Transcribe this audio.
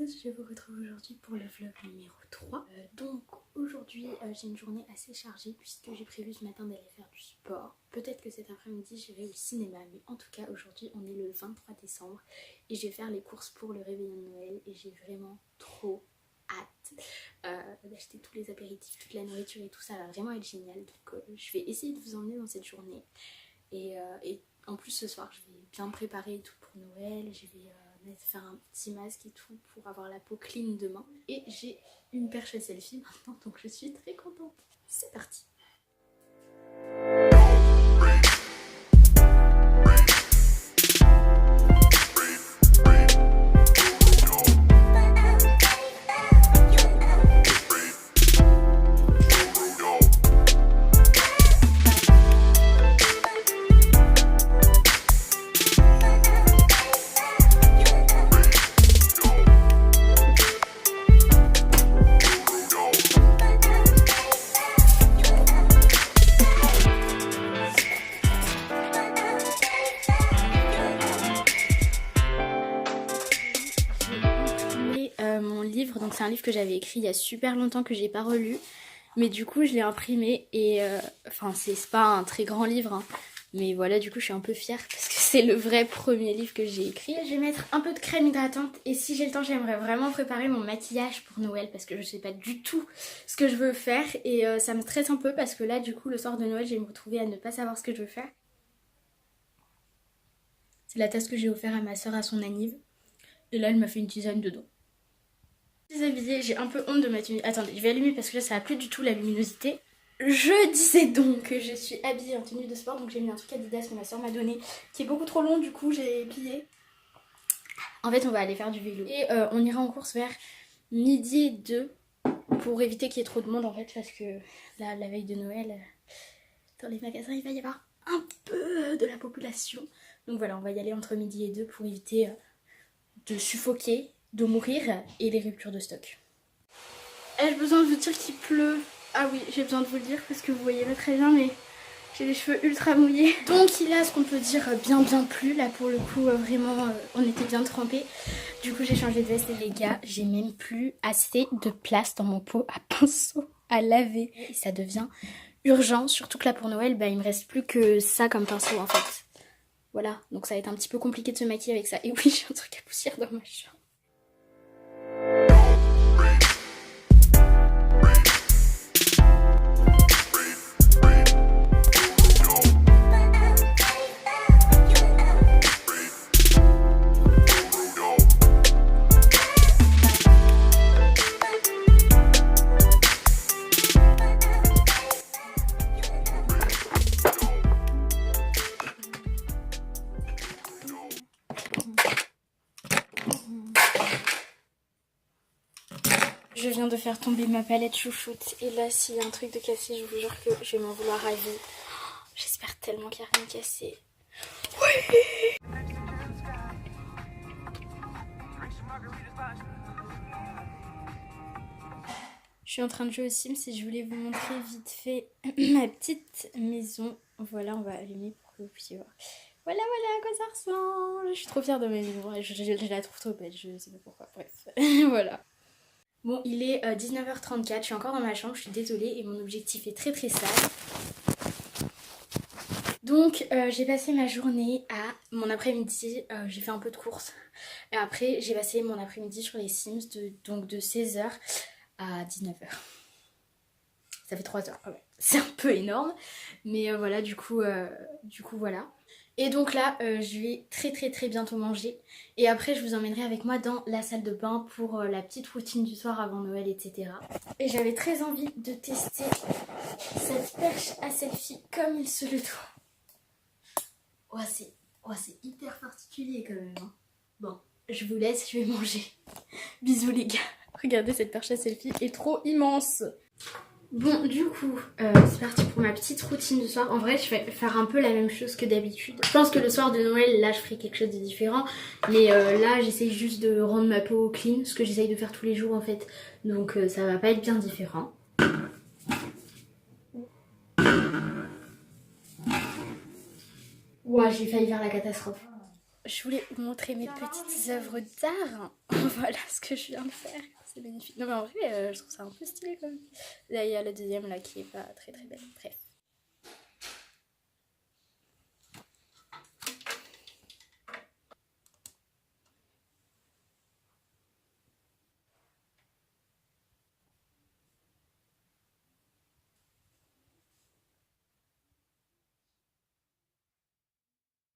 tous, je vous retrouve aujourd'hui pour le vlog numéro 3. Donc aujourd'hui j'ai une journée assez chargée puisque j'ai prévu ce matin d'aller faire du sport. Peut-être que cet après-midi j'irai au cinéma, mais en tout cas aujourd'hui on est le 23 décembre et je vais faire les courses pour le réveillon de Noël et j'ai vraiment trop hâte d'acheter tous les apéritifs, toute la nourriture et tout ça va vraiment être génial. Donc je vais essayer de vous emmener dans cette journée et en plus ce soir je vais bien me préparer et tout pour Noël. Je vais faire un petit masque et tout pour avoir la peau clean demain. Et j'ai une perche à selfie maintenant, donc je suis très contente. C'est parti. Mon livre, donc c'est un livre que j'avais écrit il y a super longtemps que j'ai pas relu, mais du coup je l'ai imprimé et enfin c'est pas un très grand livre hein, mais voilà, du coup je suis un peu fière parce que c'est le vrai premier livre que j'ai écrit. Je vais mettre un peu de crème hydratante et si j'ai le temps j'aimerais vraiment préparer mon maquillage pour Noël parce que je sais pas du tout ce que je veux faire et ça me stresse un peu parce que là du coup le soir de Noël je vais me retrouver à ne pas savoir ce que je veux faire. C'est la tasse que j'ai offert à ma soeur à son anniv et là elle m'a fait une tisane dedans. Déshabillée, j'ai un peu honte de mettre une... Attendez, je vais allumer parce que là ça a plus du tout la luminosité. Je disais donc que je suis habillée en tenue de sport, donc j'ai mis un truc Adidas que ma soeur m'a donné qui est beaucoup trop long, du coup j'ai plié. En fait on va aller faire du vélo et on ira en course vers midi et 2 pour éviter qu'il y ait trop de monde en fait parce que là la veille de Noël dans les magasins il va y avoir un peu de la population. Donc voilà, on va y aller entre midi et 2 pour éviter de suffoquer, de mourir et les ruptures de stock. Ai-je besoin de vous dire qu'il pleut? Ah oui, j'ai besoin de vous le dire parce que vous voyez pas très bien mais j'ai les cheveux ultra mouillés. Donc il a ce qu'on peut dire bien plu là pour le coup, vraiment on était bien trempés. Du coup j'ai changé de veste et les gars, j'ai même plus assez de place dans mon pot à pinceau à laver. Et ça devient urgent, surtout que là pour Noël il me reste plus que ça comme pinceau en fait. Voilà, donc ça va être un petit peu compliqué de se maquiller avec ça. Et oui, j'ai un truc à poussière dans ma chambre. Je viens de faire tomber ma palette chouchoute et là s'il y a un truc de cassé je vous jure que je vais m'en vouloir à vie. J'espère tellement qu'il n'y a rien cassé. Oui. Je suis en train de jouer aux Sims et je voulais vous montrer vite fait ma petite maison. Voilà, on va allumer pour que vous puissiez voir. Voilà à quoi ça ressemble. Je suis trop fière de ma maison, je la trouve trop belle, je sais pas pourquoi, bref. Voilà. Bon, il est 19h34, je suis encore dans ma chambre, je suis désolée et mon objectif est très sale. Donc j'ai passé ma journée à mon après-midi, j'ai fait un peu de courses. Et après j'ai passé mon après-midi sur les Sims, donc de 16h à 19h. Ça fait 3 heures, ouais. C'est un peu énorme. Mais voilà, du coup voilà. Et donc là, je vais très bientôt manger. Et après, je vous emmènerai avec moi dans la salle de bain pour la petite routine du soir avant Noël, etc. Et j'avais très envie de tester cette perche à selfie comme il se le doit. Oh, c'est hyper particulier quand même. Hein. Bon, je vous laisse, je vais manger. Bisous les gars. Regardez, cette perche à selfie est trop immense. Bon, du coup, c'est parti pour ma petite routine du soir. En vrai, je vais faire un peu la même chose que d'habitude. Je pense que le soir de Noël, là, je ferai quelque chose de différent. Mais là, j'essaye juste de rendre ma peau clean, ce que j'essaye de faire tous les jours, en fait. Donc, ça va pas être bien différent. Ouah, j'ai failli faire la catastrophe. je voulais vous montrer mes petites œuvres d'art. Voilà ce que je viens de faire. C'est magnifique. Non mais en vrai, je trouve ça un peu stylé quand même. Là, il y a la deuxième là qui est pas très très belle. Bref.